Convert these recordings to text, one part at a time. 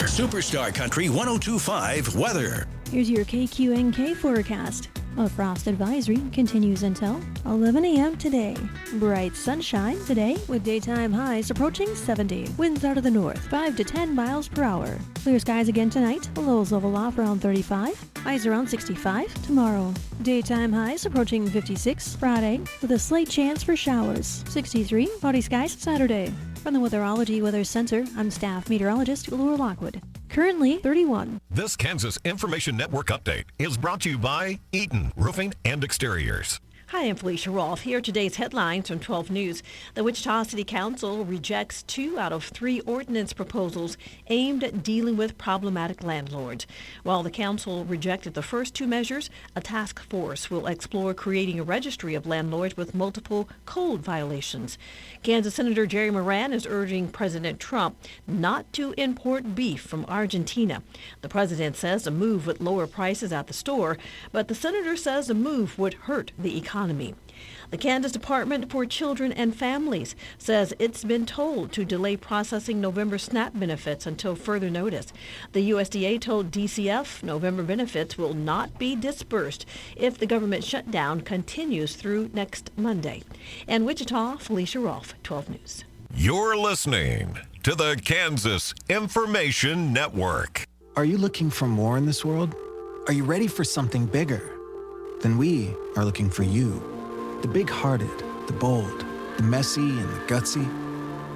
Superstar Country 102.5 weather. Here's your KQNK forecast. A frost advisory continues until 11 a.m. today. Bright sunshine today with daytime highs approaching 70. Winds out of the north 5 to 10 miles per hour. Clear skies again tonight. Lows level off around 35. Highs around 65 tomorrow. Daytime highs approaching 56 Friday with a slight chance for showers. 63 cloudy skies Saturday. From the Weatherology Weather Center, I'm staff meteorologist Laura Lockwood. Currently 31. This Kansas Information Network update is brought to you by Eaton Roofing and Exteriors. Hi, I'm Felicia Rolfe. Here are today's headlines from 12 News. The Wichita City Council rejects 2 out of 3 ordinance proposals aimed at dealing with problematic landlords. While the council rejected the first 2 measures, a task force will explore creating a registry of landlords with multiple code violations. Kansas Senator Jerry Moran is urging President Trump not to import beef from Argentina. The president says a move would lower prices at the store, but the senator says the move would hurt the economy. The Kansas Department for Children and Families says it's been told to delay processing November SNAP benefits until further notice. The USDA told DCF November benefits will not be disbursed if the government shutdown continues through next Monday. And Wichita, Felicia Rolfe, 12 News. You're listening to the Kansas Information Network. Are you looking for more in this world? Are you ready for something bigger? Then we are looking for you. The big-hearted, the bold, the messy and the gutsy.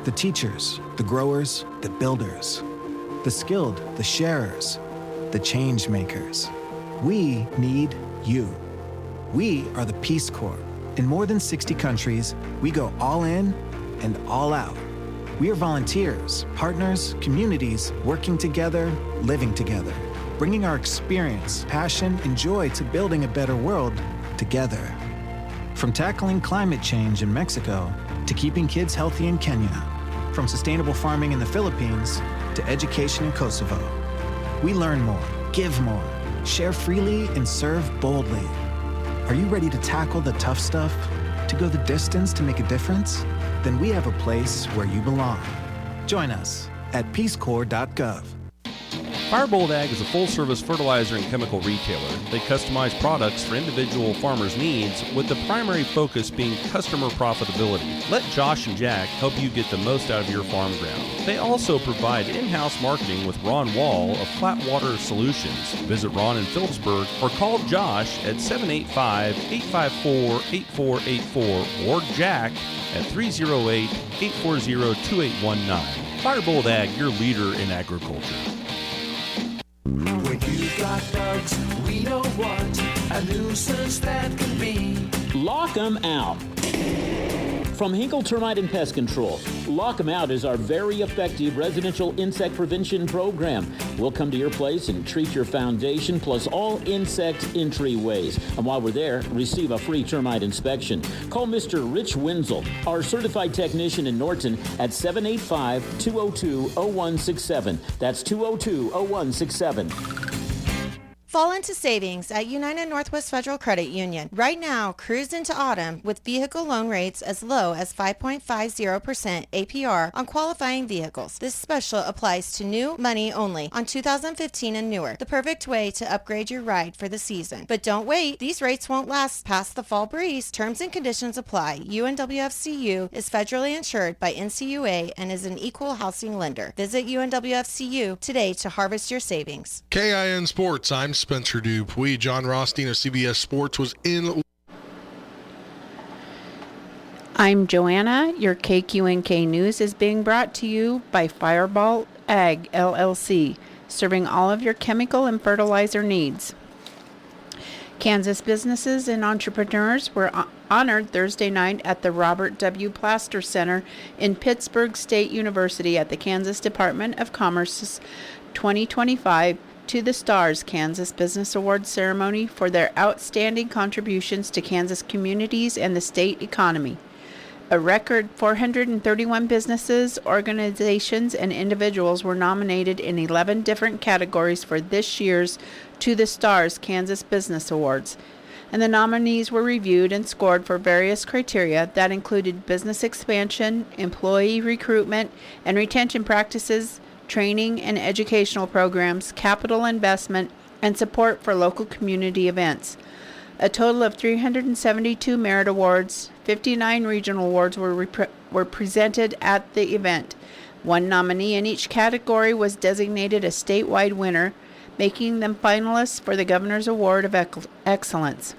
The teachers, the growers, the builders. The skilled, the sharers, the change makers. We need you. We are the Peace Corps. In more than 60 countries, we go all in and all out. We are volunteers, partners, communities, working together, living together, bringing our experience, passion, and joy to building a better world together. From tackling climate change in Mexico to keeping kids healthy in Kenya, from sustainable farming in the Philippines to education in Kosovo. We learn more, give more, share freely, and serve boldly. Are you ready to tackle the tough stuff? To go the distance to make a difference? Then we have a place where you belong. Join us at peacecorps.gov. Firebolt Ag is a full-service fertilizer and chemical retailer. They customize products for individual farmers' needs, with the primary focus being customer profitability. Let Josh and Jack help you get the most out of your farm ground. They also provide in-house marketing with Ron Wall of Flatwater Solutions. Visit Ron in Phillipsburg or call Josh at 785-854-8484 or Jack at 308-840-2819. Firebolt Ag, your leader in agriculture. When you've got bugs, we know what a nuisance that can be. Lock 'em out. From Hinkle Termite and Pest Control, Lock 'em Out is our very effective residential insect prevention program. We'll come to your place and treat your foundation plus all insect entryways. And while we're there, receive a free termite inspection. Call Mr. Rich Wenzel, our certified technician in Norton, at 785-202-0167. That's 202-0167. Fall into savings at United Northwest Federal Credit Union. Right now, cruise into autumn with vehicle loan rates as low as 5.50% APR on qualifying vehicles. This special applies to new money only on 2015 and newer. The perfect way to upgrade your ride for the season. But don't wait. These rates won't last past the fall breeze. Terms and conditions apply. UNWFCU is federally insured by NCUA and is an equal housing lender. Visit UNWFCU today to harvest your savings. KIN Sports, I'm Spencer Dupuis. John Rothstein of CBS Sports was in. I'm Joanna. Your KQNK News is being brought to you by Firebolt Ag LLC, serving all of your chemical and fertilizer needs. Kansas businesses and entrepreneurs were honored Thursday night at the Robert W. Plaster Center in Pittsburgh State University at the Kansas Department of Commerce's 2025 To the Stars Kansas Business Awards ceremony for their outstanding contributions to Kansas communities and the state economy. A record 431 businesses, organizations, and individuals were nominated in 11 different categories for this year's To the Stars Kansas Business Awards, and the nominees were reviewed and scored for various criteria that included business expansion, employee recruitment and retention practices, training and educational programs, capital investment, and support for local community events. A total of 372 merit awards, 59 regional awards were presented at the event. One nominee in each category was designated a statewide winner, making them finalists for the Governor's Award of Excellence.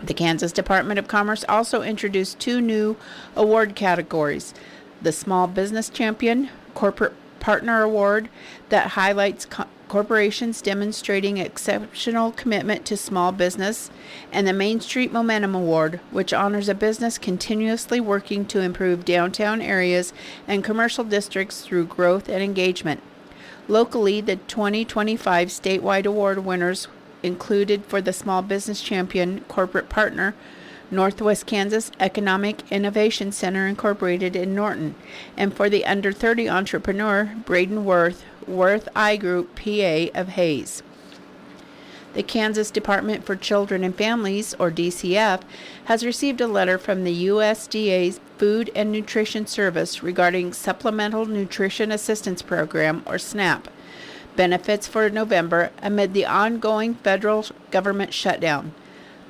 The Kansas Department of Commerce also introduced 2 new award categories: the Small Business Champion Corporate Partner Award that highlights corporations demonstrating exceptional commitment to small business, and the Main Street Momentum Award, which honors a business continuously working to improve downtown areas and commercial districts through growth and engagement. Locally, the 2025 statewide award winners included for the Small Business Champion Corporate Partner, Northwest Kansas Economic Innovation Center Incorporated in Norton, and for the Under 30 Entrepreneur, Braden Worth I Group PA of Hayes. The Kansas Department for Children and Families, or DCF, has received a letter from the USDA's Food and Nutrition Service regarding Supplemental Nutrition Assistance Program, or SNAP, benefits for November amid the ongoing federal government shutdown.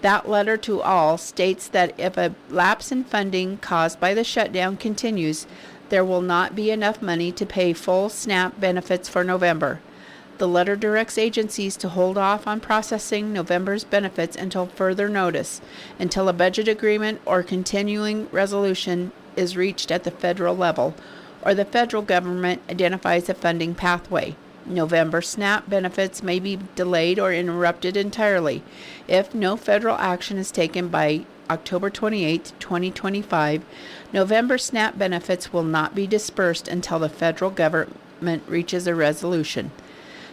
That letter to all states that if a lapse in funding caused by the shutdown continues, there will not be enough money to pay full SNAP benefits for November. The letter directs agencies to hold off on processing November's benefits until further notice, until a budget agreement or continuing resolution is reached at the federal level, or the federal government identifies a funding pathway. November SNAP benefits may be delayed or interrupted entirely. If no federal action is taken by October 28, 2025, November SNAP benefits will not be dispersed until the federal government reaches a resolution.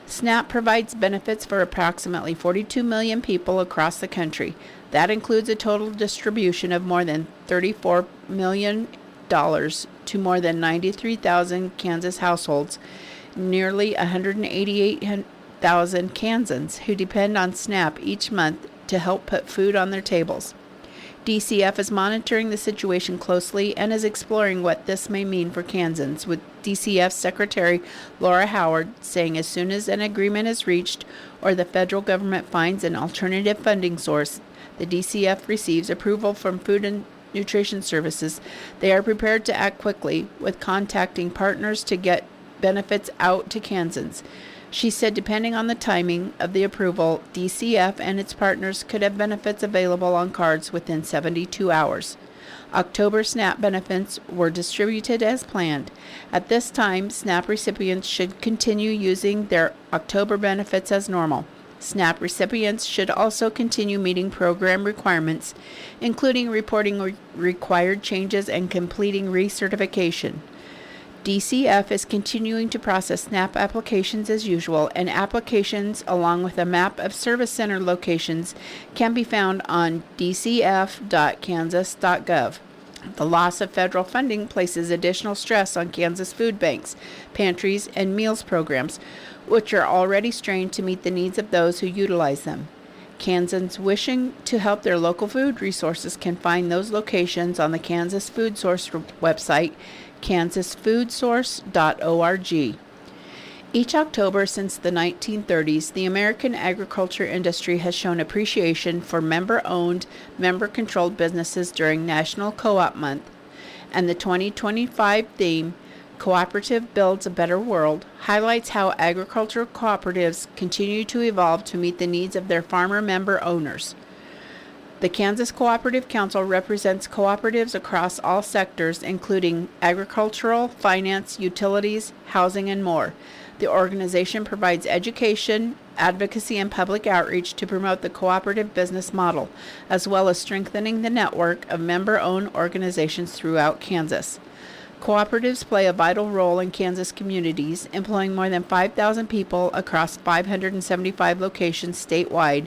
SNAP provides benefits for approximately 42 million people across the country. That includes a total distribution of more than $34 million to more than 93,000 Kansas households, nearly 188,000 Kansans who depend on SNAP each month to help put food on their tables. DCF is monitoring the situation closely and is exploring what this may mean for Kansans, with DCF Secretary Laura Howard saying as soon as an agreement is reached or the federal government finds an alternative funding source, the DCF receives approval from Food and Nutrition Services, they are prepared to act quickly with contacting partners to get benefits out to Kansans. She said depending on the timing of the approval, DCF and its partners could have benefits available on cards within 72 hours. October SNAP benefits were distributed as planned. At this time, SNAP recipients should continue using their October benefits as normal. SNAP recipients should also continue meeting program requirements, including reporting required changes and completing recertification. DCF is continuing to process SNAP applications as usual, and applications along with a map of service center locations can be found on dcf.kansas.gov. The loss of federal funding places additional stress on Kansas food banks, pantries, and meals programs, which are already strained to meet the needs of those who utilize them. Kansans wishing to help their local food resources can find those locations on the Kansas Food Source website, kansasfoodsource.org. Each October since the 1930s, the American agriculture industry has shown appreciation for member-owned, member-controlled businesses during National Co-op Month, and the 2025 theme, Cooperative Builds a Better World, highlights how agricultural cooperatives continue to evolve to meet the needs of their farmer member owners. The Kansas Cooperative Council represents cooperatives across all sectors, including agricultural, finance, utilities, housing, and more. The organization provides education, advocacy, and public outreach to promote the cooperative business model, as well as strengthening the network of member-owned organizations throughout Kansas. Cooperatives play a vital role in Kansas communities, employing more than 5,000 people across 575 locations statewide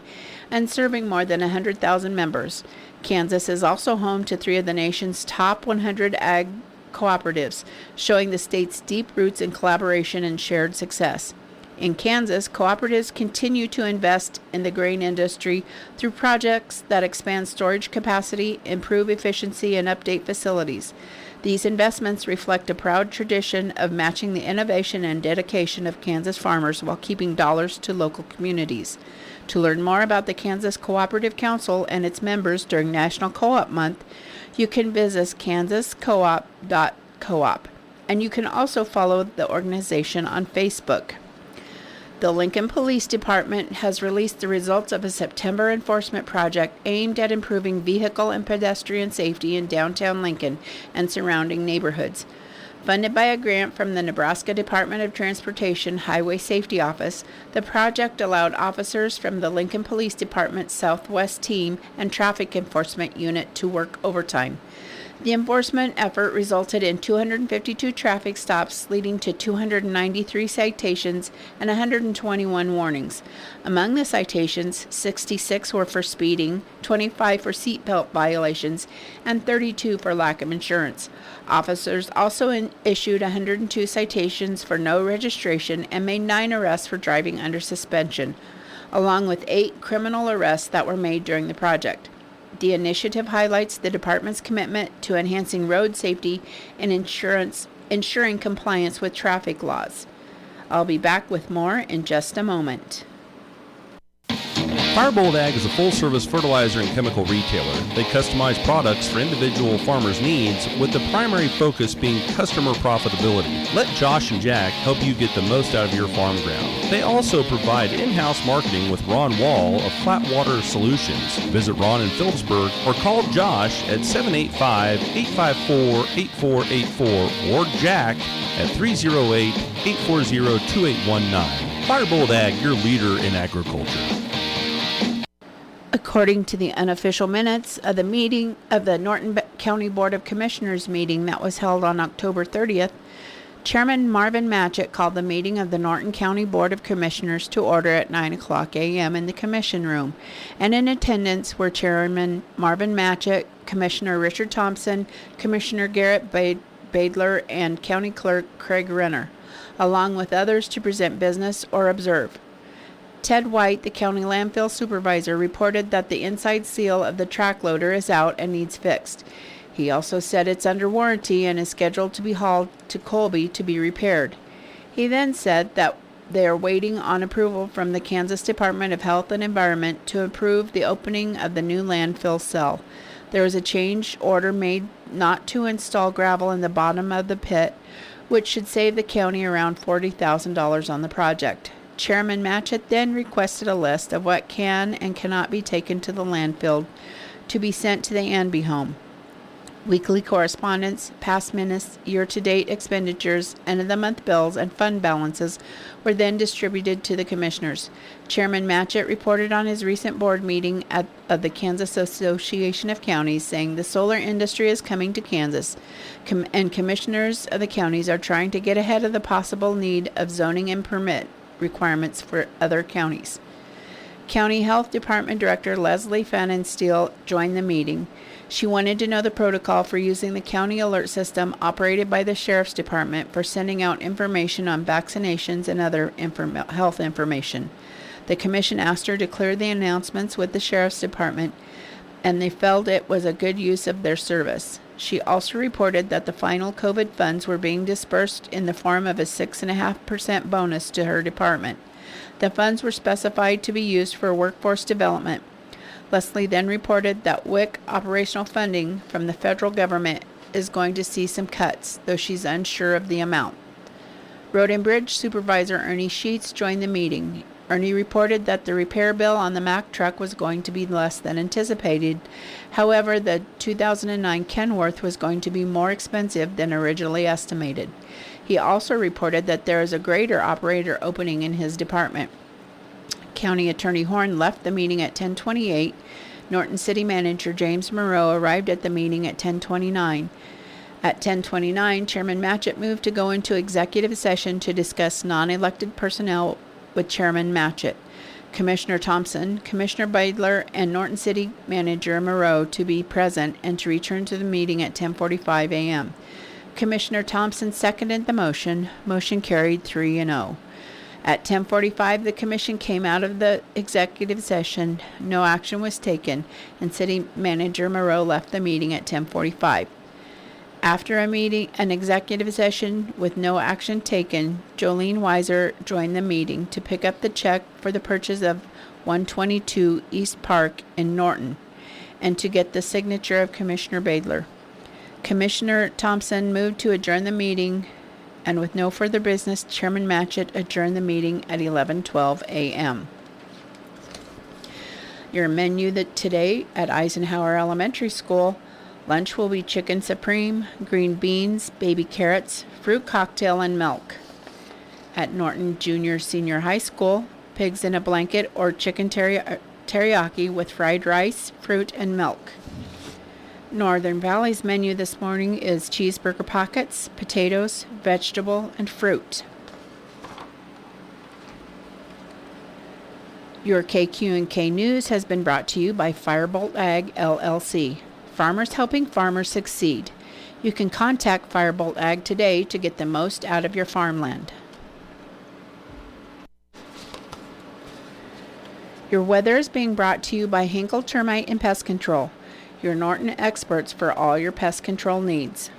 and serving more than 100,000 members. Kansas is also home to 3 of the nation's top 100 ag cooperatives, showing the state's deep roots in collaboration and shared success. In Kansas, cooperatives continue to invest in the grain industry through projects that expand storage capacity, improve efficiency, and update facilities. These investments reflect a proud tradition of matching the innovation and dedication of Kansas farmers while keeping dollars to local communities. To learn more about the Kansas Cooperative Council and its members during National Co-op Month, you can visit kansascoop.coop, and you can also follow the organization on Facebook. The Lincoln Police Department has released the results of a September enforcement project aimed at improving vehicle and pedestrian safety in downtown Lincoln and surrounding neighborhoods. Funded by a grant from the Nebraska Department of Transportation Highway Safety Office, the project allowed officers from the Lincoln Police Department's Southwest Team and Traffic Enforcement Unit to work overtime. The enforcement effort resulted in 252 traffic stops, leading to 293 citations and 121 warnings. Among the citations, 66 were for speeding, 25 for seatbelt violations, and 32 for lack of insurance. Officers also issued 102 citations for no registration and made 9 arrests for driving under suspension, along with 8 criminal arrests that were made during the project. The initiative highlights the department's commitment to enhancing road safety and ensuring compliance with traffic laws. I'll be back with more in just a moment. Firebolt Ag is a full-service fertilizer and chemical retailer. They customize products for individual farmers' needs, with the primary focus being customer profitability. Let Josh and Jack help you get the most out of your farm ground. They also provide in-house marketing with Ron Wall of Flatwater Solutions. Visit Ron in Phillipsburg or call Josh at 785-854-8484 or Jack at 308-840-2819. Firebolt Ag, your leader in agriculture. According to the unofficial minutes of the meeting of the Norton County Board of Commissioners meeting that was held on October 30th, Chairman Marvin Matchett called the meeting of the Norton County Board of Commissioners to order at 9:00 a.m. in the Commission Room, and in attendance were Chairman Marvin Matchett, Commissioner Richard Thompson, Commissioner Garrett Badler, and County Clerk Craig Renner, along with others to present business or observe. Ted White, the county landfill supervisor, reported that the inside seal of the track loader is out and needs fixed. He also said it's under warranty and is scheduled to be hauled to Colby to be repaired. He then said that they are waiting on approval from the Kansas Department of Health and Environment to approve the opening of the new landfill cell. There was a change order made not to install gravel in the bottom of the pit, which should save the county around $40,000 on the project. Chairman Matchett then requested a list of what can and cannot be taken to the landfill to be sent to the Anby home. Weekly correspondence, past minutes, year-to-date expenditures, end-of-the-month bills, and fund balances were then distributed to the commissioners. Chairman Matchett reported on his recent board meeting of the Kansas Association of Counties, saying the solar industry is coming to Kansas, and commissioners of the counties are trying to get ahead of the possible need of zoning and permit requirements for other counties. County Health Department Director Leslie Fannin-Steele joined the meeting. She wanted to know the protocol for using the county alert system operated by the Sheriff's Department for sending out information on vaccinations and other health information. The commission asked her to clear the announcements with the Sheriff's Department, and they felt it was a good use of their service. She also reported that the final COVID funds were being dispersed in the form of a 6.5% bonus to her department. The funds were specified to be used for workforce development. Leslie then reported that WIC operational funding from the federal government is going to see some cuts, though she's unsure of the amount. Road and Bridge Supervisor Ernie Sheets joined the meeting. Ernie reported that the repair bill on the Mack truck was going to be less than anticipated. However, the 2009 Kenworth was going to be more expensive than originally estimated. He also reported that there is a grader operator opening in his department. County Attorney Horn left the meeting at 10:28. Norton City Manager James Moreau arrived at the meeting at 10:29. At 10:29, Chairman Matchett moved to go into executive session to discuss non-elected personnel with Chairman Matchett, Commissioner Thompson, Commissioner Badler, and Norton City Manager Moreau to be present and to return to the meeting at 10:45 a.m. Commissioner Thompson seconded the motion. Motion carried 3-0. At 10:45, the commission came out of the executive session. No action was taken, and City Manager Moreau left the meeting at 10:45. After an executive session with no action taken, Jolene Weiser joined the meeting to pick up the check for the purchase of 122 East Park in Norton and to get the signature of Commissioner Badler. Commissioner Thompson moved to adjourn the meeting, and with no further business, Chairman Matchett adjourned the meeting at 11:12 a.m. Your menu today at Eisenhower Elementary School: lunch will be chicken supreme, green beans, baby carrots, fruit cocktail, and milk. At Norton Junior Senior High School, pigs in a blanket or chicken teriyaki with fried rice, fruit, and milk. Northern Valley's menu this morning is cheeseburger pockets, potatoes, vegetable, and fruit. Your KQNK News has been brought to you by Firebolt Ag LLC. Farmers helping farmers succeed. You can contact Firebolt Ag today to get the most out of your farmland. Your weather is being brought to you by Hinkle Termite and Pest Control, your Norton experts for all your pest control needs.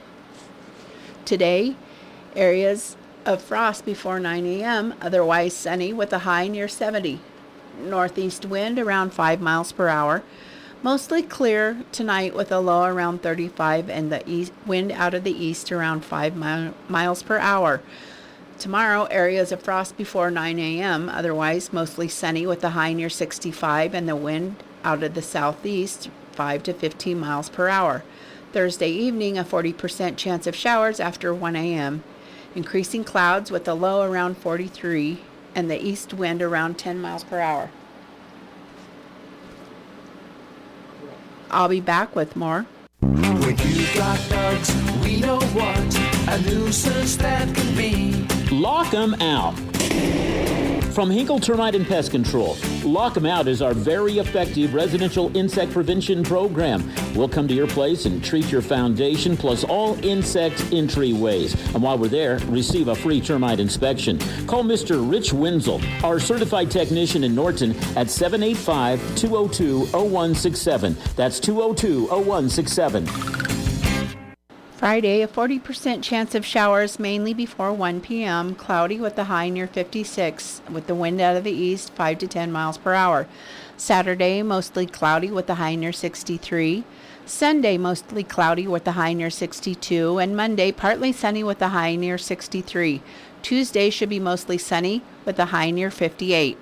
Today, areas of frost before 9 a.m., otherwise sunny with a high near 70. Northeast wind around 5 miles per hour. Mostly clear tonight with a low around 35 and the wind out of the east around 5 miles per hour. Tomorrow, areas of frost before 9 a.m., otherwise mostly sunny with a high near 65 and the wind out of the southeast 5 to 15 miles per hour. Thursday evening, a 40% chance of showers after 1 a.m. Increasing clouds with a low around 43 and the east wind around 10 miles per hour. I'll be back with more. When you got bugs, we know what a nuisance that can be. Lock 'em out. From Hinkle Termite and Pest Control, Lock 'em Out is our very effective residential insect prevention program. We'll come to your place and treat your foundation plus all insect entryways. And while we're there, receive a free termite inspection. Call Mr. Rich Wenzel, our certified technician in Norton, at 785-202-0167. That's 202-0167. Friday, a 40% chance of showers mainly before 1 p.m. Cloudy with a high near 56 with the wind out of the east 5 to 10 miles per hour. Saturday, mostly cloudy with a high near 63. Sunday, mostly cloudy with a high near 62. And Monday, partly sunny with a high near 63. Tuesday should be mostly sunny with a high near 58.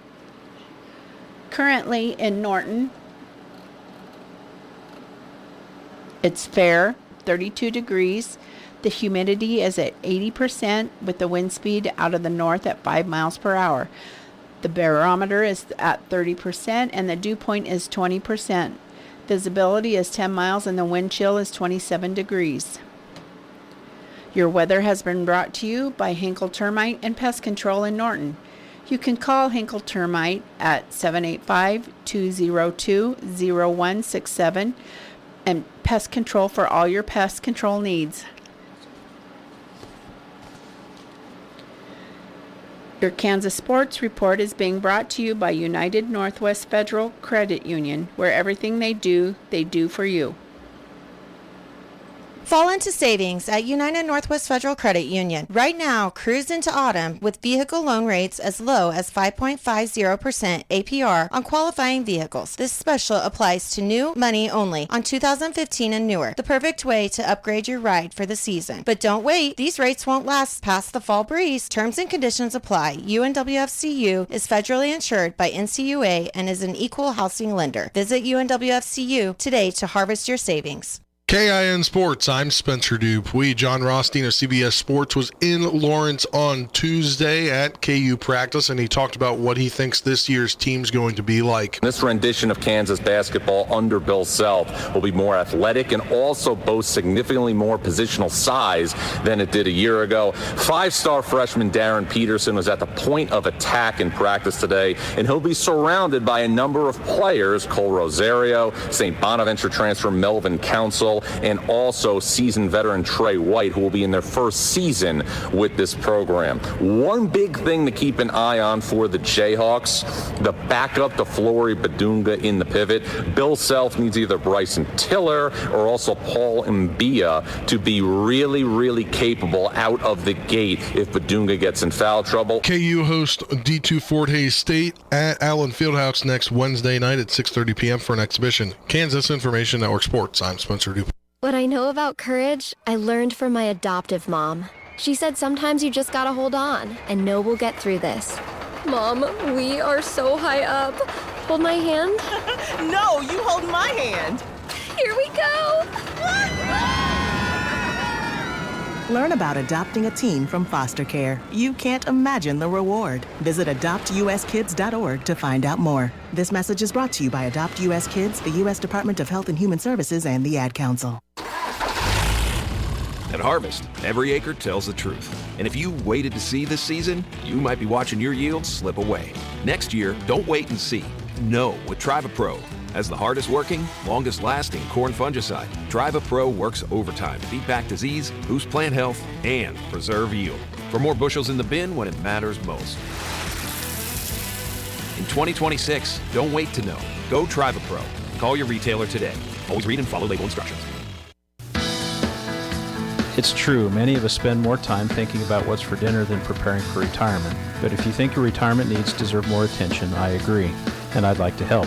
Currently in Norton, it's fair. 32 degrees. The humidity is at 80% with the wind speed out of the north at 5 miles per hour. The barometer is at 30% and the dew point is 20%. Visibility is 10 miles and the wind chill is 27 degrees. Your weather has been brought to you by Hinkle Termite and Pest Control in Norton. You can call Hinkle Termite at 785-202-0167 and Pest Control for all your pest control needs. Your Kansas Sports Report is being brought to you by United Northwest Federal Credit Union, where everything they do for you. Fall into savings at United Northwest Federal Credit Union. Right now, cruise into autumn with vehicle loan rates as low as 5.50% APR on qualifying vehicles. This special applies to new money only on 2015 and newer. The perfect way to upgrade your ride for the season. But don't wait. These rates won't last past the fall breeze. Terms and conditions apply. UNWFCU is federally insured by NCUA and is an equal housing lender. Visit UNWFCU today to harvest your savings. KIN Sports, I'm Spencer Dupuis. John Rothstein of CBS Sports was in Lawrence on Tuesday at KU practice, and he talked about what he thinks this year's team's going to be like. This rendition of Kansas basketball under Bill Self will be more athletic and also boast significantly more positional size than it did a year ago. Five-star freshman Darren Peterson was at the point of attack in practice today, and he'll be surrounded by a number of players: Cole Rosario, St. Bonaventure transfer Melvin Council, Hill, and also seasoned veteran Trey White, who will be in their first season with this program. One big thing to keep an eye on for the Jayhawks, the backup to Flory Badunga in the pivot. Bill Self needs either Bryson Tiller or also Paul Mbia to be really, really capable out of the gate if Badunga gets in foul trouble. KU host D2 Fort Hays State at Allen Fieldhouse next Wednesday night at 6:30 p.m. for an exhibition. Kansas Information Network Sports. I'm Spencer Dupe. What I know about courage, I learned from my adoptive mom. She said sometimes you just gotta hold on and know we'll get through this. Mom, we are so high up. Hold my hand. No, you hold my hand. Here we go. Learn about adopting a teen from foster care. You can't imagine the reward. Visit adoptuskids.org to find out more. This message is brought to you by Adopt US Kids, the U.S. Department of Health and Human Services, and the Ad Council. At Harvest, every acre tells the truth. And if you waited to see this season, you might be watching your yields slip away. Next year, don't wait and see. Know with TrivaPro. As the hardest working, longest lasting corn fungicide, TrivaPro works overtime to beat back disease, boost plant health, and preserve yield. For more bushels in the bin when it matters most. In 2026, don't wait to know. Go TrivaPro. Call your retailer today. Always read and follow label instructions. It's true, many of us spend more time thinking about what's for dinner than preparing for retirement. But if you think your retirement needs deserve more attention, I agree, and I'd like to help.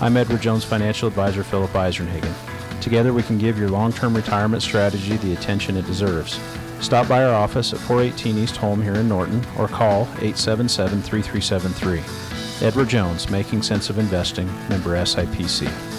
I'm Edward Jones Financial Advisor Philip Eisenhagen. Together we can give your long-term retirement strategy the attention it deserves. Stop by our office at 418 East Home here in Norton or call 877-3373. Edward Jones, Making Sense of Investing, member SIPC.